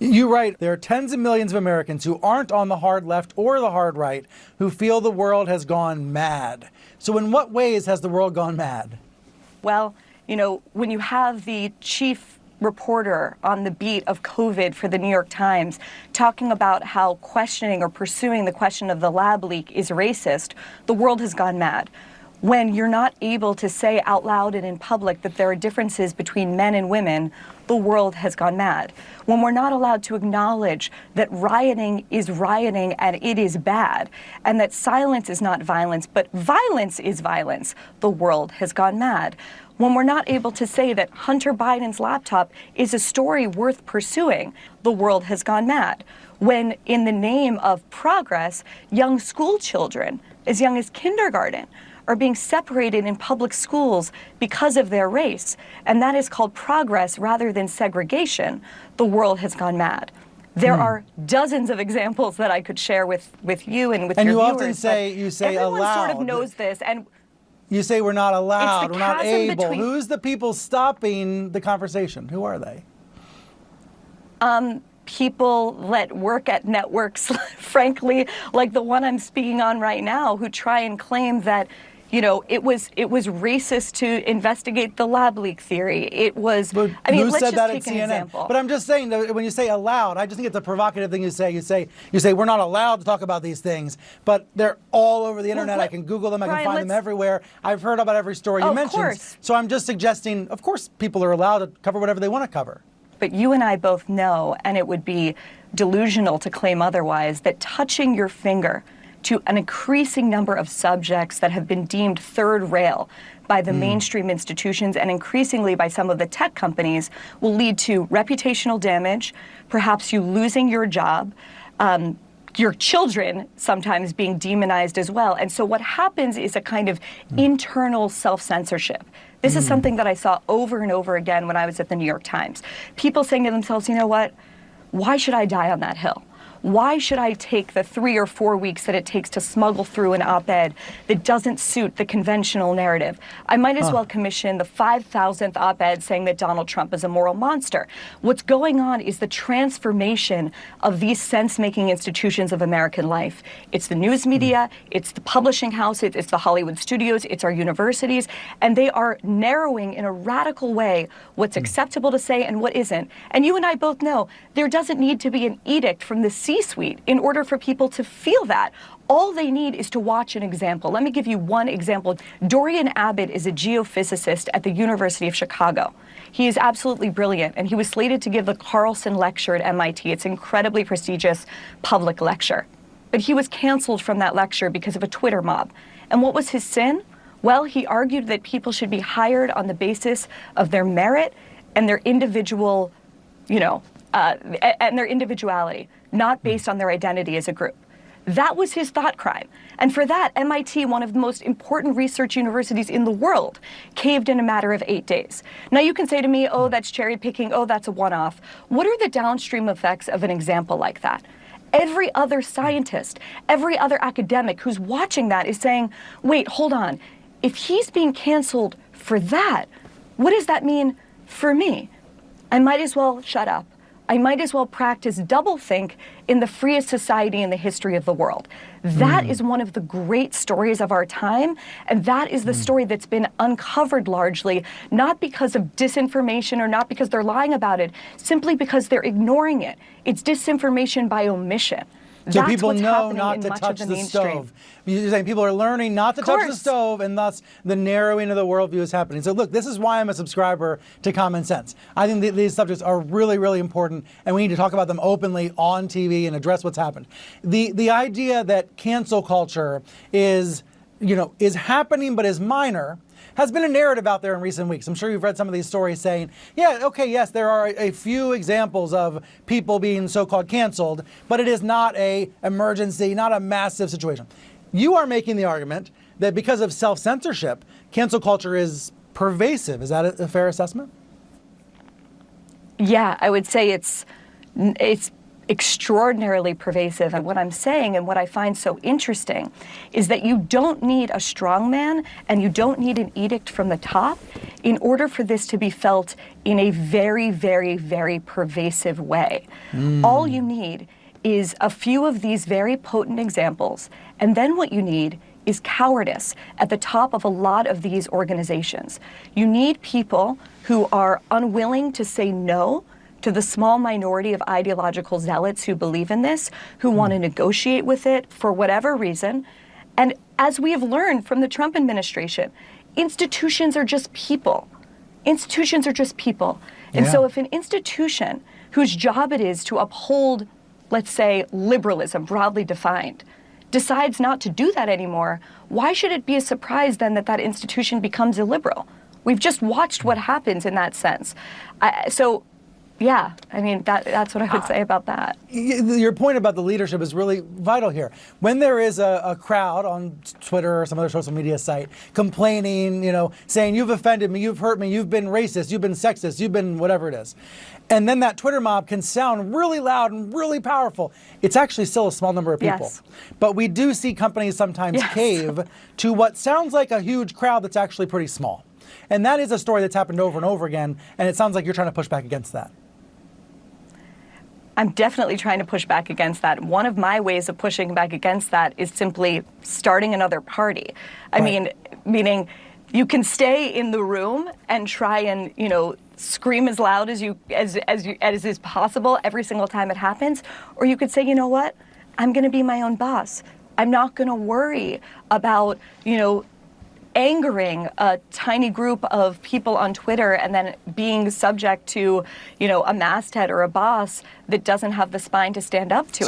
You write, there are tens of millions of Americans who aren't on the hard left or the hard right who feel the world has gone mad. So in what ways has the world gone mad? Well, you know, when you have the chief reporter on the beat of COVID for the New York Times talking about how questioning or pursuing the question of the lab leak is racist, the world has gone mad. When you're not able to say out loud and in public that there are differences between men and women, the world has gone mad. When we're not allowed to acknowledge that rioting is rioting and it is bad, and that silence is not violence, but violence is violence, the world has gone mad. When we're not able to say that Hunter Biden's laptop is a story worth pursuing, the world has gone mad. When, in the name of progress, young school children, as young as kindergarten, are being separated in public schools because of their race, and that is called progress rather than segregation, the world has gone mad. There are dozens of examples that I could share with you and with your viewers. And you often say, you say everyone aloud. Everyone sort of knows this. And you say we're not allowed, we're not able. Between... Who's the people stopping the conversation? Who are they? People that work at networks, frankly, like the one I'm speaking on right now, who try and claim that, you know, it was racist to investigate the lab leak theory. It was. But I mean, who let's said just that take at an CNN? example. But I'm just saying that when you say allowed, I just think it's a provocative thing you say. You say we're not allowed to talk about these things, but they're all over the internet. I can Google them. I can find them everywhere. I've heard about every story you mentioned. Of course. So I'm just suggesting, of course, people are allowed to cover whatever they want to cover. But you and I both know, and it would be delusional to claim otherwise, that touching your finger to an increasing number of subjects that have been deemed third rail by the mainstream institutions and increasingly by some of the tech companies will lead to reputational damage, perhaps you losing your job, your children sometimes being demonized as well. And so what happens is a kind of internal self-censorship. This is something that I saw over and over again when I was at the New York Times. People saying to themselves, you know what, why should I die on that hill? Why should I take the 3 or 4 weeks that it takes to smuggle through an op-ed that doesn't suit the conventional narrative? I might as well commission the 5,000th op-ed saying that Donald Trump is a moral monster. What's going on is the transformation of these sense-making institutions of American life. It's the news media, it's the publishing houses, it's the Hollywood studios, it's our universities, and they are narrowing in a radical way what's acceptable to say and what isn't. And you and I both know there doesn't need to be an edict from the C-suite in order for people to feel that. All they need is to watch an example. Let me give you one example. Dorian Abbott is a geophysicist at the University of Chicago. He is absolutely brilliant, and he was slated to give the Carlson Lecture at MIT. It's an incredibly prestigious public lecture. But he was canceled from that lecture because of a Twitter mob. And what was his sin? Well, he argued that people should be hired on the basis of their merit and their individual, and their individuality, not based on their identity as a group. That was his thought crime. And for that, MIT, one of the most important research universities in the world, caved in a matter of 8 days. Now you can say to me, oh, that's cherry picking, oh, that's a one-off. What are the downstream effects of an example like that? Every other scientist, every other academic who's watching that is saying, wait, hold on. If he's being canceled for that, what does that mean for me? I might as well shut up. I might as well practice doublethink in the freest society in the history of the world. That is one of the great stories of our time, and that is the story that's been uncovered largely, not because of disinformation or not because they're lying about it, simply because they're ignoring it. It's disinformation by omission. So That's people what's know happening not in to much touch of the the stove. mainstream. You're saying people are learning not to touch the course. stove, and thus the narrowing of the worldview is happening. So look, this is why I'm a subscriber to Common Sense. I think these subjects are really, really important, and we need to talk about them openly on TV and address what's happened. The idea that cancel culture is happening but is minor has been a narrative out there in recent weeks. I'm sure you've read some of these stories saying, yeah, okay, yes, there are a few examples of people being so-called canceled, but it is not an emergency, not a massive situation. You are making the argument that because of self-censorship, cancel culture is pervasive. Is that a fair assessment? Yeah, I would say it's extraordinarily pervasive. And what I'm saying and what I find so interesting is that you don't need a strong man and you don't need an edict from the top in order for this to be felt in a very, very, very pervasive way. All you need is a few of these very potent examples, and then what you need is cowardice at the top of a lot of these organizations. You need people who are unwilling to say no to the small minority of ideological zealots who believe in this, who want to negotiate with it for whatever reason. And as we have learned from the Trump administration, institutions are just people. Institutions are just people. And so if an institution whose job it is to uphold, let's say, liberalism, broadly defined, decides not to do that anymore, why should it be a surprise then that that institution becomes illiberal? We've just watched what happens in that sense. Yeah, I mean, that's what I would say about that. Your point about the leadership is really vital here. When there is a crowd on Twitter or some other social media site complaining, saying, you've offended me, you've hurt me, you've been racist, you've been sexist, you've been whatever it is, and then that Twitter mob can sound really loud and really powerful, it's actually still a small number of people. Yes. But we do see companies sometimes cave to what sounds like a huge crowd that's actually pretty small. And that is a story that's happened over and over again, and it sounds like you're trying to push back against that. I'm definitely trying to push back against that. One of my ways of pushing back against that is simply starting another party. I mean, meaning you can stay in the room and try and, scream as loud as is possible every single time it happens, or you could say, you know what? I'm going to be my own boss. I'm not going to worry about, angering a tiny group of people on Twitter and then being subject to, a masthead or a boss that doesn't have the spine to stand up to